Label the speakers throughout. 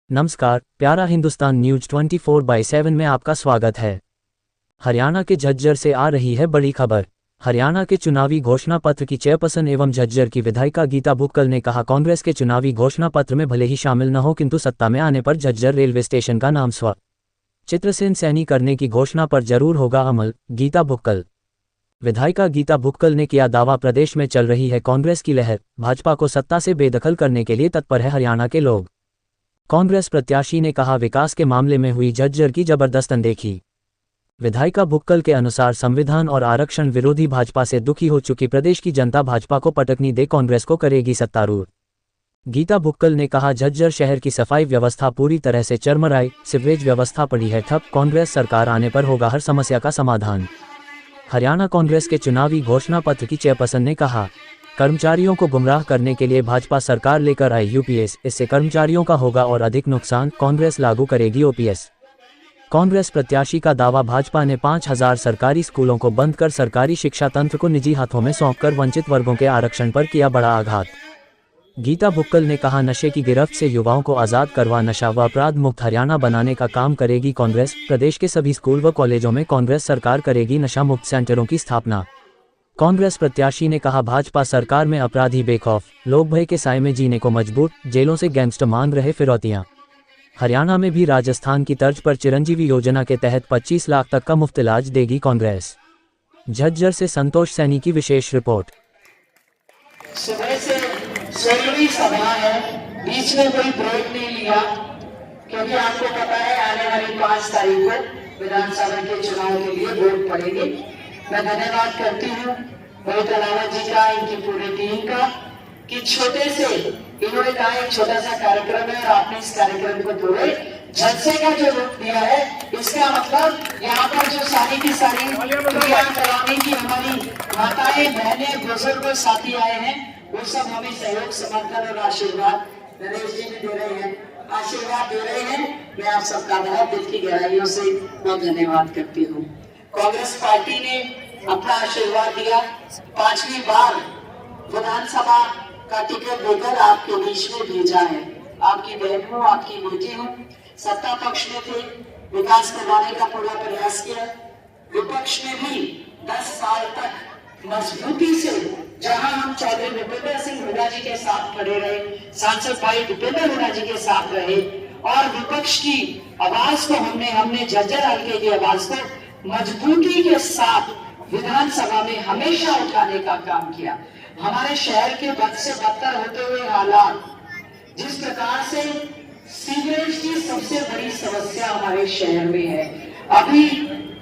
Speaker 1: नमस्कार, प्यारा हिंदुस्तान न्यूज 24/7 में आपका स्वागत है। हरियाणा के झज्जर से आ रही है बड़ी खबर। हरियाणा के चुनावी घोषणा पत्र की चेयरपर्सन एवं झज्जर की विधायिका गीता भुक्कल ने कहा, कांग्रेस के चुनावी घोषणा पत्र में भले ही शामिल न हो किंतु सत्ता में आने पर झज्जर रेलवे स्टेशन का नाम चित्रसेन सैनी करने की घोषणा पर जरूर होगा अमल। गीता भुक्कल। विधायिका गीता भुक्कल ने किया दावा, प्रदेश में चल रही है कांग्रेस की लहर, भाजपा को सत्ता से बेदखल करने के लिए तत्पर है हरियाणा के लोग। कांग्रेस प्रत्याशी ने कहा, विकास के मामले में हुई झज्जर की जबरदस्त अनदेखी। विधायिका भुक्कल के अनुसार संविधान और आरक्षण विरोधी भाजपा से दुखी हो चुकी प्रदेश की जनता भाजपा को पटकनी दे कांग्रेस को करेगी सत्तारूढ़। गीता भुक्कल ने कहा, झज्जर शहर की सफाई व्यवस्था पूरी तरह से चरमराई, सीवरेज व्यवस्था पड़ी है ठप, कांग्रेस सरकार आने पर होगा हर समस्या का समाधान। हरियाणा कांग्रेस के चुनावी घोषणा पत्र की चेयरपर्सन ने कहा, कर्मचारियों को गुमराह करने के लिए भाजपा सरकार लेकर आई यूपीएस, इससे कर्मचारियों का होगा और अधिक नुकसान, कांग्रेस लागू करेगी ओपीएस। कांग्रेस प्रत्याशी का दावा, भाजपा ने 5000 सरकारी स्कूलों को बंद कर सरकारी शिक्षा तंत्र को निजी हाथों में सौंपकर वंचित वर्गों के आरक्षण पर किया बड़ा आघात। गीता भुक्कल ने कहा, नशे की गिरफ्त से युवाओं को आज़ाद करवा नशा व अपराध मुक्त हरियाणा बनाने का काम करेगी कांग्रेस। प्रदेश के सभी स्कूल व कॉलेजों में कांग्रेस सरकार करेगी नशा मुक्त सेंटरों की स्थापना। कांग्रेस प्रत्याशी ने कहा, भाजपा सरकार में अपराधी बेखौफ, लोग भय के साए में जीने को मजबूर, जेलों से गैंगस्टर मांग रहे फिरौतियां। हरियाणा में भी राजस्थान की तर्ज पर चिरंजीवी योजना के तहत 25 लाख तक का मुफ्त इलाज देगी कांग्रेस। झज्जर से संतोष सैनी की विशेष रिपोर्ट।
Speaker 2: सुबह से 16वीं सभा है, बीच में कोई ब्रेक नहीं लिया, क्योंकि आपको पता है आने वाली 5 तारीख को विधानसभा के चुनाव के लिए वोट पड़ेगी। मैं धन्यवाद करती हूँ मोहित अलावत जी का, इनकी पूरी टीम का, कि छोटे से इन्होंने कहा एक छोटा सा कार्यक्रम है और आपने इस कार्यक्रम को पूरे झज्जर का जो रूप दिया है, इसका मतलब यहाँ पर जो सारी की सारी क्रिया कराने की हमारी माताएं, बहनें, बुजुर्ग साथी आए हैं, वो सब हमें सहयोग, समर्थन और आशीर्वाद नरेश जी भी दे रहे हैं, आशीर्वाद दे रहे हैं। मैं आप सबका बहुत दिल की गहराइयों से बहुत धन्यवाद करती हूँ। कांग्रेस पार्टी ने अपना आशीर्वाद दिया, 5वीं बार विधानसभा का टिकट देकर आपके बीच में भेजा है। आपकी बहन हूँ, आपकी बेटी हूँ, सत्ता पक्ष में थे, विकास करवाने का पूरा प्रयास किया, विपक्ष में भी 10 साल तक मजबूती से, जहां हम चौधरी भूपेंद्र सिंह हुड्डा जी के साथ खड़े रहे, सांसद भाई भूपेंद्र हुड्डा जी के साथ रहे और विपक्ष की आवाज को हमने झज्जर हल्के की आवाज को मजबूती के साथ विधानसभा में हमेशा उठाने का काम किया। हमारे शहर के बद से बदतर होते हुए हालात, जिस प्रकार से सीवरेज की सबसे बड़ी समस्या हमारे शहर में है, अभी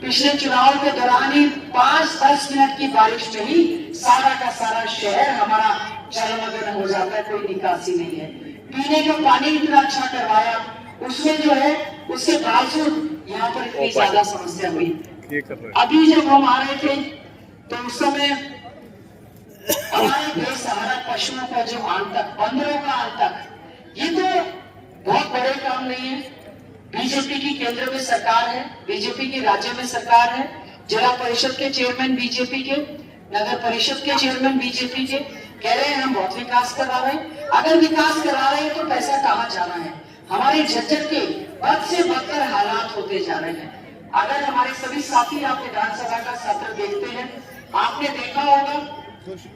Speaker 2: पिछले चुनाव के दौरान ही 5-10 मिनट की बारिश में ही सारा का सारा शहर हमारा जलमग्न हो जाता है, कोई निकासी नहीं है। पीने का पानी इतना अच्छा करवाया, उसमें जो है उसके बावजूद यहाँ पर इतनी ज्यादा समस्या हुई। अभी जब हम आ रहे थे तो उस समय हमारे बेसहारा पशुओं का जो आतंक, बंदरों का आतंक, ये तो बहुत बड़े काम नहीं है। बीजेपी की केंद्र में सरकार है, बीजेपी की राज्य में सरकार है, जिला परिषद के चेयरमैन बीजेपी के, नगर परिषद के चेयरमैन बीजेपी के, कह रहे हैं हम बहुत विकास करा रहे हैं। अगर विकास करा रहे हैं तो पैसा कहाँ जाना है? हमारे झज्जर के बद से बदतर हालात होते जा रहे हैं। अगर हमारे सभी साथी आप विधानसभा का सत्र देखते हैं, आपने देखा होगा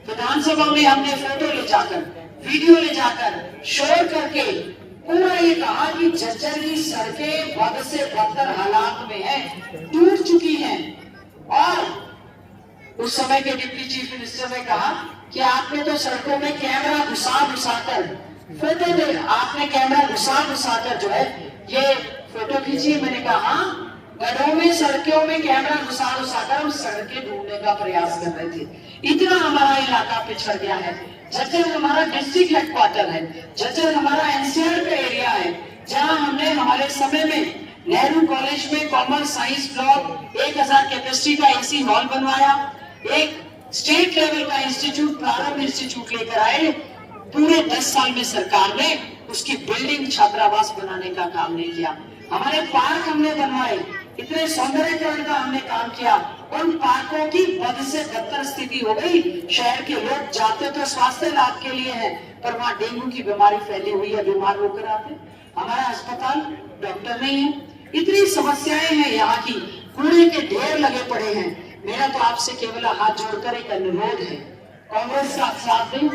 Speaker 2: विधानसभा में हमने फोटो ले जाकर, वीडियो ले जाकर, शोर करके पूरा ये कहा कि झज्जर की सड़कें बद से बदतर हालात में हैं, टूट चुकी हैं। और उस समय के डिप्टी चीफ मिनिस्टर ने कहा कि आपने तो सड़कों में कैमरा घुसा कर फोटो दे, आपने कैमरा घुसा कर जो है ये फोटो खींची। मैंने कहा हाँ, गढ़ों में सड़कों में कैमरा घुसा कर हम सड़कें ढूंढने का प्रयास कर रहे थे। इतना हमारा इलाका पिछड़ गया है। झज्जर हमारा डिस्ट्रिक्ट हेडक्वार्टर है, झज्जर हमारा एनसीआर का एरिया है, जहां हमने हमारे समय में नेहरू कॉलेज में कॉमर्स साइंस ब्लॉक, 1000 कैपेसिटी का एसी हॉल बनवाया, एक स्टेट लेवल का इंस्टीट्यूट, प्रारंभ इंस्टीट्यूट लेकर आए। पूरे 10 साल में सरकार ने उसकी बिल्डिंग, छात्रावास बनाने का काम नहीं किया। हमारे पार्क हमने बनवाए, इतने सौंदर्यीकरण का हमने काम किया, उन पार्कों की बद से बदतर स्थिति हो गई। शहर के लोग जाते तो स्वास्थ्य लाभ के लिए हैं, पर वहाँ डेंगू की बीमारी फैली हुई है, बीमार होकर आते। हमारा अस्पताल डॉक्टर नहीं है, इतनी समस्याएं हैं यहाँ की, कूड़े के ढेर लगे पड़े हैं। मेरा तो आपसे केवल हाथ जोड़कर एक अनुरोध है, कांग्रेस का साथ दें,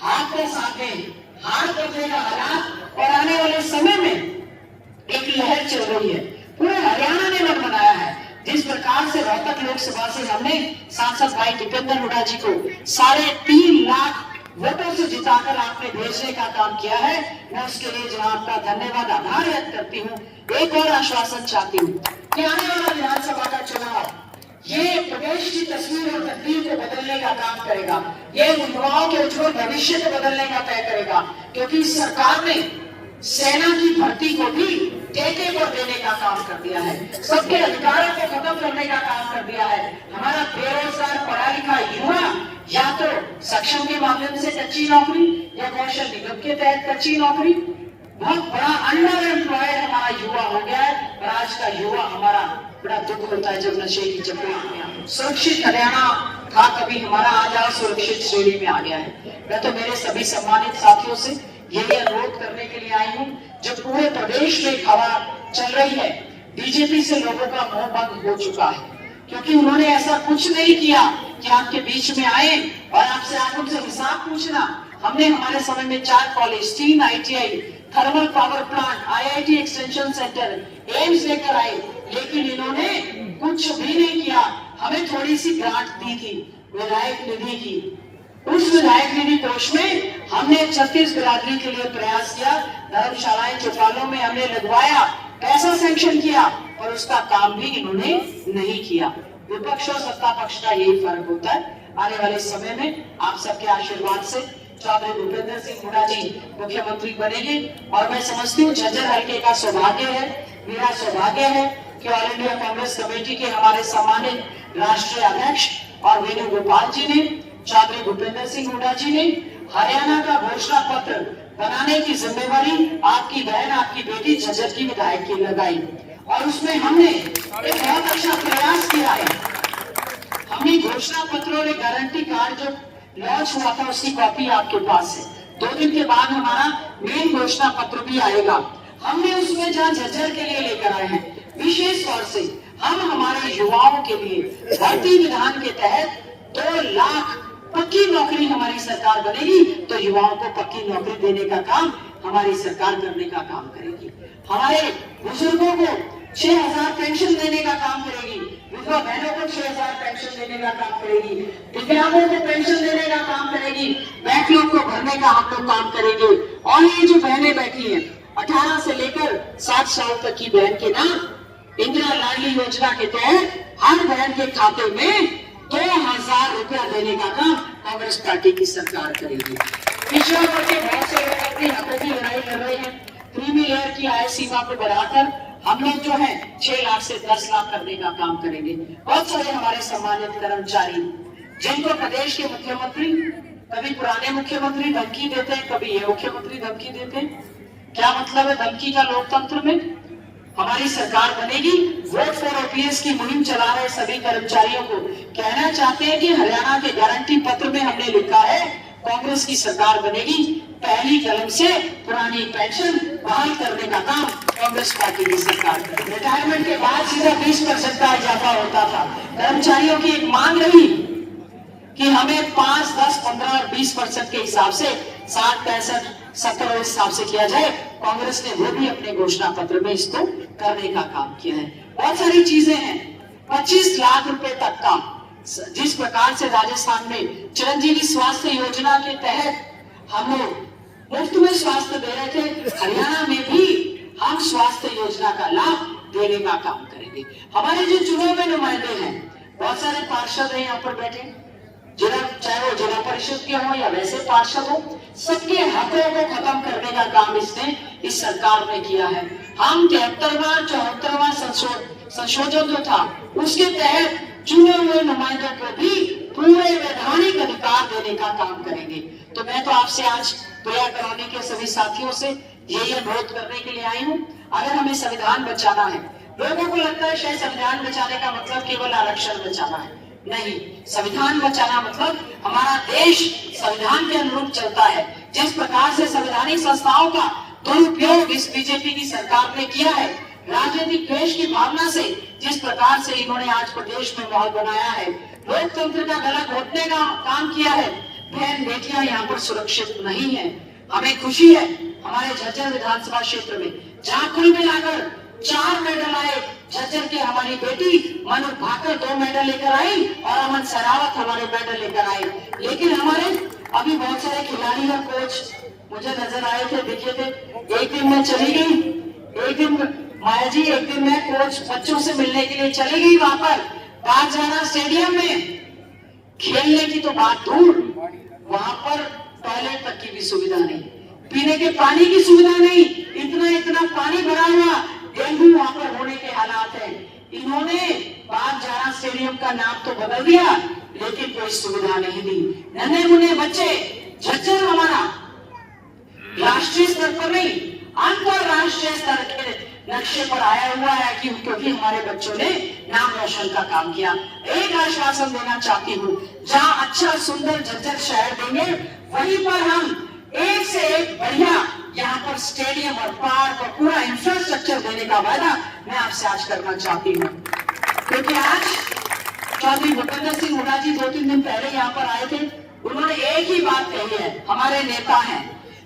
Speaker 2: हाथ का साथ दें, हाथ बदलेगा हालात। और आने वाले समय में एक लहर चल रही है, पूरे हरियाणा ने मन बनाया है। जिस प्रकार से रोहतक लोकसभा से हमने सांसद भाई दीपेंद्र हुड्डा जी को 3.5 लाख वोटों से जिताकर आपने भेजने का काम किया है, मैं उसके लिए जनाब आपका धन्यवाद आभार व्यक्त करती हूँ। एक और आश्वासन चाहती हूँ कि आने वाला विधानसभा का चुनाव ये प्रदेश की तस्वीर और तकदीर को बदलने का काम करेगा, ये युवाओं के उज्जवल भविष्य को बदलने का तय करेगा। क्योंकि सरकार ने सेना की भर्ती को भी ठेके पर देने का काम कर दिया है, सबके अधिकारों को खत्म करने का काम कर दिया है। हमारा बेरोजगार पढ़ा लिखा युवा या तो सक्षम के माध्यम से कच्ची नौकरी या कौशल निगम के तहत कच्ची नौकरी, बहुत बड़ा अंडर एम्प्लॉयड हमारा युवा हो गया है। और आज का युवा हमारा बड़ा दुख होता है जब नशे की चपेट में। सुरक्षित हरियाणा था कभी हमारा, आज सुरक्षित श्रेणी में आ गया है। मैं तो मेरे सभी सम्मानित साथियों से यही अनुरोध करने के लिए आई हूँ, जो पूरे प्रदेश में हवा चल रही है, बीजेपी से लोगों का मोह भंग हो चुका है। क्योंकि उन्होंने ऐसा कुछ नहीं किया कि आपके बीच में आए और आपसे आप उनसे हिसाब पूछना। हमने हमारे समय में 4 college, 3 ITI, thermal power plant, IIT extension centre, AIIMS लेकर आए, लेकिन इन्होंने कुछ भी नहीं किया। हमें थोड़ी सी ग्रांट दी थी विधायक निधि की, उस विधायक निधि कोष में हमने 36 बिरादरी के लिए प्रयास किया, धर्मशालाएं चौपालों में हमने लगवाया, पैसा सैंक्शन किया, और उसका काम भी इन्होंने नहीं किया। विपक्ष और सत्ता पक्ष का यही फर्क होता है। आने वाले समय में आप सबके आशीर्वाद से चौधरी भूपेंद्र सिंह हुड्डा जी मुख्यमंत्री बनेंगे। और मैं समझती हूँ झज्जर हल्के का सौभाग्य है, मेरा सौभाग्य है कि ऑल इंडिया कांग्रेस कमेटी के हमारे सम्मानित राष्ट्रीय अध्यक्ष और वेणुगोपाल जी ने, चौधरी भूपेंद्र सिंह हुड्डा जी ने हरियाणा का घोषणा पत्र बनाने की जिम्मेवारी आपकी बहन, आपकी बेटी झज्जर की विधायक की लगाई। और उसमें हमने एक बहुत अच्छा प्रयास किया है। हमने घोषणा पत्र और एक गारंटी कार्ड जो लॉन्च हुआ था उसकी कॉपी आपके पास है। 2 दिन के बाद हमारा मेन घोषणा पत्र भी आएगा। हमने उसमें जहाँ झज्जर के लिए लेकर आए हैं, विशेष तौर से हम हमारे युवाओं के लिए भर्ती विधान के तहत 2 लाख पक्की नौकरी हमारी सरकार बनेगी, तो युवाओं को पक्की नौकरी देने का काम हमारी सरकार करने का काम करेगी। हमारे बुजुर्गों को 6,000 पेंशन देने का काम करेगी, विधवा बहनों को 6,000 पेंशन देने का काम करेगी, दिव्यांगों को पेंशन देने का काम करेगी, बैकलॉग को भरने का हम लोग काम करेंगे। और ये जो बहनें बैठी हैं 18 से लेकर 60 साल तक की बहन के नाम इंदिरा लाडली योजना के तहत हर बहन के खाते में 2,000 रुपया देने का काम कांग्रेस पार्टी की सरकार करेगी। पिछड़ा वर्ग के बहुत से लोग अपनी हकों की लड़ाई लड़ रहे हैं। क्रीमी लेयर की आय सीमा को बढ़ाकर हम लोग जो है 6 लाख से 10 लाख करने का काम करेंगे। बहुत सारे हमारे सम्मानित कर्मचारी जिनको प्रदेश के मुख्यमंत्री, कभी पुराने मुख्यमंत्री धमकी देते हैं, कभी ये मुख्यमंत्री धमकी देते हैं। क्या मतलब है धमकी का लोकतंत्र में? हमारी सरकार बनेगी, वोट फॉर ओपीएस की मुहिम चला रहे सभी कर्मचारियों को कहना चाहते हैं कि हरियाणा के गारंटी पत्र में हमने लिखा है कांग्रेस की सरकार बनेगी, पहली कलम से पुरानी पेंशन बहाल करने का काम कांग्रेस पार्टी की सरकार करेगी। रिटायरमेंट के बाद सीधा 20% का इजाफा होता था। कर्मचारियों की एक मांग रही कि हमें 5, 10, 15 और 20% के हिसाब से 60, 65, 70 हिसाब से किया जाए। कांग्रेस ने वो भी अपने घोषणा पत्र में इसको करने का काम किया है। बहुत सारी चीजें हैं। 25 लाख रुपए तक का, जिस प्रकार से राजस्थान में चिरंजीवी स्वास्थ्य योजना के तहत हम लोग मुफ्त में स्वास्थ्य दे रहे थे, हरियाणा में भी हम स्वास्थ्य योजना का लाभ देने का काम करेंगे। हमारे जो चुनाव में नुमाइंदे हैं, बहुत सारे पार्षद हैं यहाँ पर बैठे, जिला, चाहे वो जिला परिषद के हो या वैसे पार्षद हो, सबके हकों को खत्म करने का काम इसने, इस सरकार ने किया है। हम 73वां 74वां संशोधन जो था उसके तहत चुने हुए नुमाइंदों को भी पूरे वैधानिक अधिकार देने का काम करेंगे। तो मैं तो आपसे आज दया कॉलोनी के सभी साथियों से यही अनुरोध करने के लिए आई हूँ, अगर हमें संविधान बचाना है, लोगों को लगता है शायद संविधान बचाने का मतलब केवल आरक्षण बचाना है, नहीं, संविधान बचाना मतलब हमारा देश संविधान के अनुरूप चलता है। जिस प्रकार से संवैधानिक संस्थाओं का दुरुपयोग इस बीजेपी की सरकार ने किया है, राजनीतिक द्वेष की भावना से जिस प्रकार से इन्होंने आज प्रदेश में माहौल बनाया है, लोकतंत्र का गला घोटने का काम किया है, बहन बेटियां यहाँ पर सुरक्षित नहीं है। हमें खुशी है हमारे झज्जर विधानसभा क्षेत्र में, जहाँ कुल मिलाकर 4 मेडल आए, झज्जर की हमारी बेटी मनु भाकर 2 मेडल लेकर आई और अमन सरावत हमारे मेडल लेकर आए। लेकिन हमारे अभी बहुत सारे खिलाड़ी और कोच मुझे नजर आए थे, दिखे थे। एक दिन मैं चली गई, एक दिन माया जी, एक दिन मैं कोच बच्चों से मिलने के लिए चली गई वहां पर बागजाना स्टेडियम में। खेलने की तो बात दूर, वहां पर टॉयलेट तक की भी सुविधा नहीं, पीने के पानी की सुविधा नहीं, इतना पानी भरा हुआ, डेंगू वहां पर होने के हालात है। इन्होंने बागजाना स्टेडियम का नाम तो बदल दिया, लेकिन कोई सुविधा नहीं दी। नन्हे मुन्ने बच्चे, झज्जर हमारा राष्ट्रीय स्तर पर नहीं, अंतरराष्ट्रीय स्तर के नक्शे पर आया हुआ है क्योंकि हमारे बच्चों ने नाम रोशन का काम किया। एक आश्वासन देना चाहती हूँ, जहाँ अच्छा सुंदर झज्जर शहर देंगे, वहीं पर हम एक से एक बढ़िया यहाँ पर स्टेडियम और पार्क और पूरा इंफ्रास्ट्रक्चर देने का वादा मैं आपसे आज करना चाहती हूँ। क्योंकि आज चौधरी भूपेंद्र सिंह हुड्डा जी 2-3 दिन पहले यहाँ पर आए थे, उन्होंने एक ही बात कही है, हमारे नेता हैं,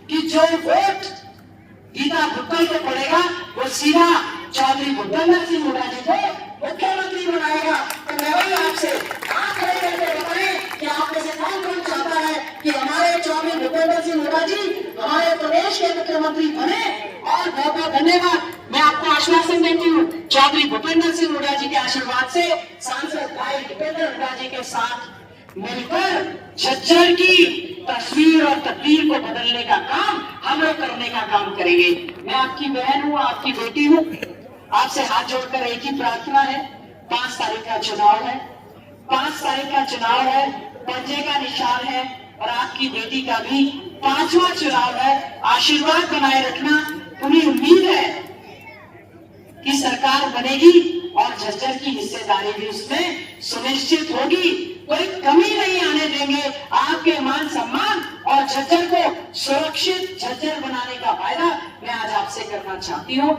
Speaker 2: कि जो वोट गीता भुक्कल को पड़ेगा वो सीधा चौधरी भूपेंद्र सिंह हुड्डा जी को मुख्यमंत्री बनाएगा। तो मैं वही आपसे आप खड़े करके बताएं कि आप में से कौन चाहता है कि हमारे चौधरी भूपेंद्र सिंह हुड्डा जी हमारे प्रदेश के मुख्यमंत्री बने। और बहुत बहुत धन्यवाद। मैं आपको आश्वासन देती हूँ, चौधरी भूपेंद्र सिंह हुड्डा जी के आशीर्वाद से सांसद भाई भूपेंद्र हुड्डा जी के साथ मिलकर झज्जर की तस्वीर और तकदीर को बदलने का काम हम लोग करने का काम करेंगे। मैं आपकी बहन हूँ, आपकी बेटी हूँ, आपसे हाथ जोड़कर एक ही प्रार्थना है, 5 तारीख का चुनाव है, 5 तारीख का चुनाव है, पंजे का निशान है और आपकी बेटी का भी 5वां चुनाव है। आशीर्वाद बनाए रखना, पूरी उम्मीद है कि सरकार बनेगी और झज्जर की हिस्सेदारी भी उसमें सुनिश्चित होगी। कोई कमी नहीं आने देंगे। आपके मान सम्मान और झज्जर को सुरक्षित झज्जर बनाने का वायदा मैं आज आपसे करना चाहती हूँ।